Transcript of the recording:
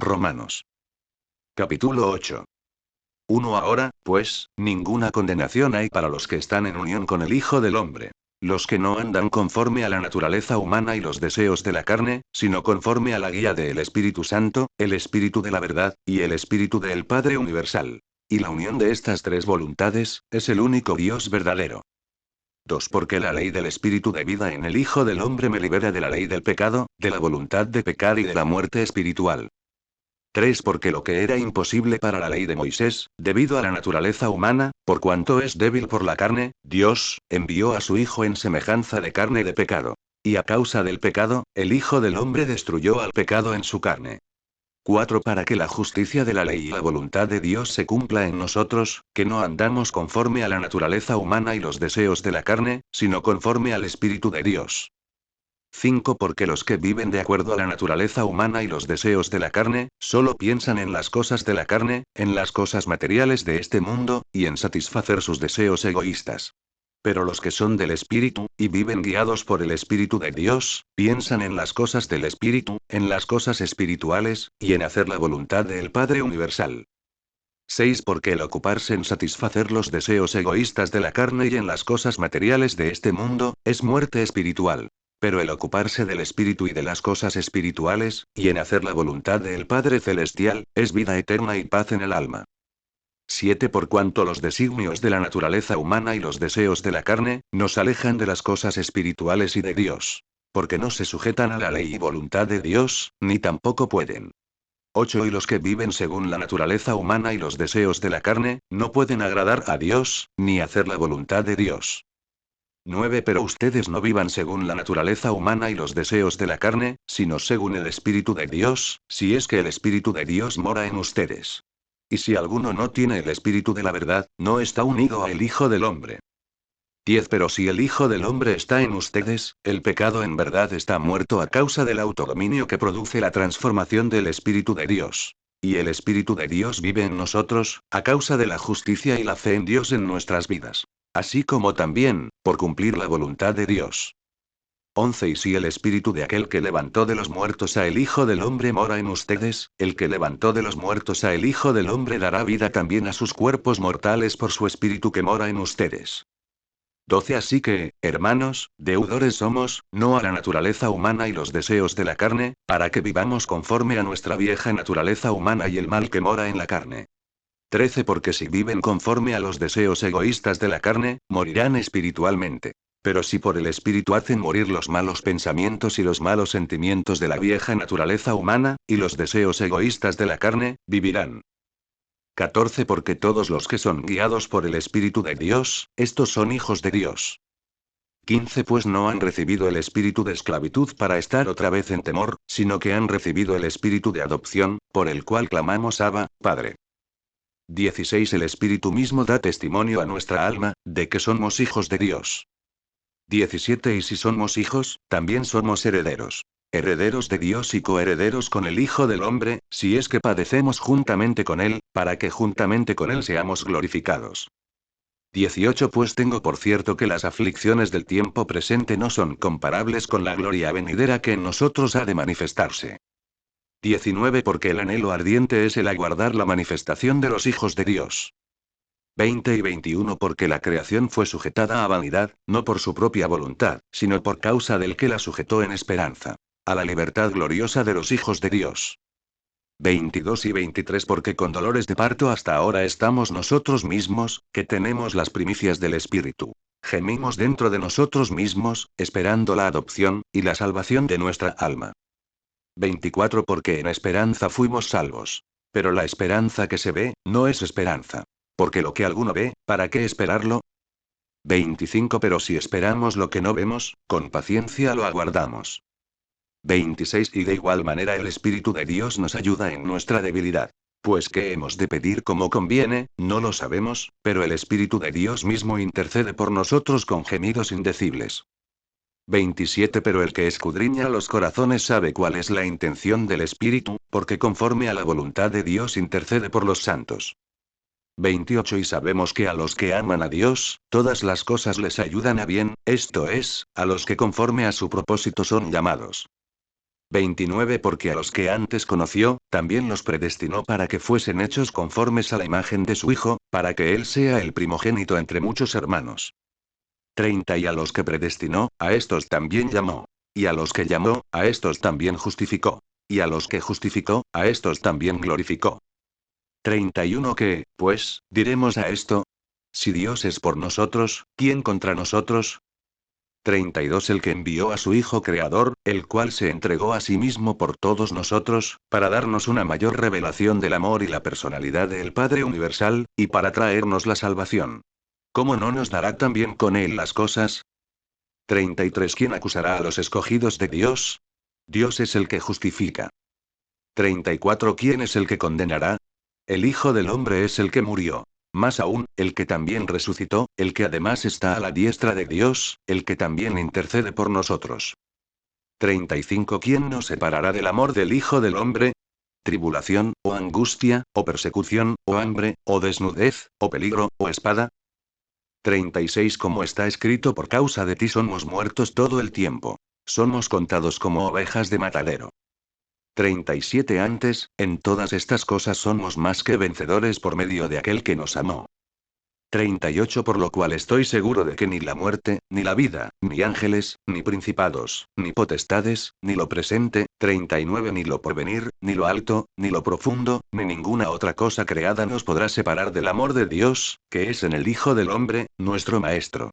Romanos. Capítulo 8. 1. Ahora, pues, ninguna condenación hay para los que están en unión con el Hijo del Hombre. Los que no andan conforme a la naturaleza humana y los deseos de la carne, sino conforme a la guía del Espíritu Santo, el Espíritu de la verdad, y el Espíritu del Padre Universal. Y la unión de estas tres voluntades, es el único Dios verdadero. 2. Porque la ley del Espíritu de vida en el Hijo del Hombre me libera de la ley del pecado, de la voluntad de pecar y de la muerte espiritual. 3. Porque lo que era imposible para la ley de Moisés, debido a la naturaleza humana, por cuanto es débil por la carne, Dios envió a su Hijo en semejanza de carne de pecado. Y a causa del pecado, el Hijo del Hombre destruyó al pecado en su carne. 4. Para que la justicia de la ley y la voluntad de Dios se cumpla en nosotros, que no andamos conforme a la naturaleza humana y los deseos de la carne, sino conforme al Espíritu de Dios. 5. Porque los que viven de acuerdo a la naturaleza humana y los deseos de la carne, solo piensan en las cosas de la carne, en las cosas materiales de este mundo, y en satisfacer sus deseos egoístas. Pero los que son del Espíritu, y viven guiados por el Espíritu de Dios, piensan en las cosas del Espíritu, en las cosas espirituales, y en hacer la voluntad del Padre Universal. 6. Porque el ocuparse en satisfacer los deseos egoístas de la carne y en las cosas materiales de este mundo, es muerte espiritual. Pero el ocuparse del espíritu y de las cosas espirituales, y en hacer la voluntad del Padre Celestial, es vida eterna y paz en el alma. 7. Por cuanto los designios de la naturaleza humana y los deseos de la carne, nos alejan de las cosas espirituales y de Dios. Porque no se sujetan a la ley y voluntad de Dios, ni tampoco pueden. 8. Y los que viven según la naturaleza humana y los deseos de la carne, no pueden agradar a Dios, ni hacer la voluntad de Dios. 9. Pero ustedes no vivan según la naturaleza humana y los deseos de la carne, sino según el Espíritu de Dios, si es que el Espíritu de Dios mora en ustedes. Y si alguno no tiene el Espíritu de la verdad, no está unido al Hijo del Hombre. 10. Pero si el Hijo del Hombre está en ustedes, el pecado en verdad está muerto a causa del autodominio que produce la transformación del Espíritu de Dios. Y el Espíritu de Dios vive en nosotros, a causa de la justicia y la fe en Dios en nuestras vidas. Así como también, por cumplir la voluntad de Dios. 11. Y si el Espíritu de aquel que levantó de los muertos a el Hijo del Hombre mora en ustedes, el que levantó de los muertos a el Hijo del Hombre dará vida también a sus cuerpos mortales por su Espíritu que mora en ustedes. 12. Así que, hermanos, deudores somos, no a la naturaleza humana y los deseos de la carne, para que vivamos conforme a nuestra vieja naturaleza humana y el mal que mora en la carne. 13. Porque si viven conforme a los deseos egoístas de la carne, morirán espiritualmente. Pero si por el Espíritu hacen morir los malos pensamientos y los malos sentimientos de la vieja naturaleza humana, y los deseos egoístas de la carne, vivirán. 14. Porque todos los que son guiados por el Espíritu de Dios, estos son hijos de Dios. 15. Pues no han recibido el espíritu de esclavitud para estar otra vez en temor, sino que han recibido el espíritu de adopción, por el cual clamamos Abba, Padre. 16. El Espíritu mismo da testimonio a nuestra alma, de que somos hijos de Dios. 17. Y si somos hijos, también somos herederos. Herederos de Dios y coherederos con el Hijo del Hombre, si es que padecemos juntamente con Él, para que juntamente con Él seamos glorificados. 18. Pues tengo por cierto que las aflicciones del tiempo presente no son comparables con la gloria venidera que en nosotros ha de manifestarse. 19. Porque el anhelo ardiente es el aguardar la manifestación de los hijos de Dios. 20 y 21. Porque la creación fue sujetada a vanidad, no por su propia voluntad, sino por causa del que la sujetó en esperanza. A la libertad gloriosa de los hijos de Dios. 22 y 23. Porque con dolores de parto hasta ahora estamos nosotros mismos, que tenemos las primicias del Espíritu. Gemimos dentro de nosotros mismos, esperando la adopción, y la salvación de nuestra alma. 24. Porque en esperanza fuimos salvos. Pero la esperanza que se ve, no es esperanza. Porque lo que alguno ve, ¿para qué esperarlo? 25. Pero si esperamos lo que no vemos, con paciencia lo aguardamos. 26. Y de igual manera el Espíritu de Dios nos ayuda en nuestra debilidad. Pues qué hemos de pedir como conviene, no lo sabemos, pero el Espíritu de Dios mismo intercede por nosotros con gemidos indecibles. 27. Pero el que escudriña los corazones sabe cuál es la intención del Espíritu, porque conforme a la voluntad de Dios intercede por los santos. 28. Y sabemos que a los que aman a Dios, todas las cosas les ayudan a bien, esto es, a los que conforme a su propósito son llamados. 29 Porque a los que antes conoció, también los predestinó para que fuesen hechos conformes a la imagen de su Hijo, para que Él sea el primogénito entre muchos hermanos. 30 Y a los que predestinó, a estos también llamó. Y a los que llamó, a estos también justificó. Y a los que justificó, a estos también glorificó. 31 ¿Qué, pues, diremos a esto? Si Dios es por nosotros, ¿quién contra nosotros? 32 El que envió a su Hijo Creador, el cual se entregó a sí mismo por todos nosotros, para darnos una mayor revelación del amor y la personalidad del Padre Universal, y para traernos la salvación. ¿Cómo no nos dará también con Él las cosas? 33 ¿Quién acusará a los escogidos de Dios? Dios es el que justifica. 34 ¿Quién es el que condenará? El Hijo del Hombre es el que murió. Más aún, el que también resucitó, el que además está a la diestra de Dios, el que también intercede por nosotros. 35 ¿Quién nos separará del amor del Hijo del Hombre? ¿Tribulación, o angustia, o persecución, o hambre, o desnudez, o peligro, o espada? 36 Como está escrito, por causa de ti somos muertos todo el tiempo. Somos contados como ovejas de matadero. 37 Antes, en todas estas cosas somos más que vencedores por medio de aquel que nos amó. 38 Por lo cual estoy seguro de que ni la muerte, ni la vida, ni ángeles, ni principados, ni potestades, ni lo presente, 39 Ni lo porvenir, ni lo alto, ni lo profundo, ni ninguna otra cosa creada nos podrá separar del amor de Dios, que es en el Hijo del Hombre, nuestro Maestro.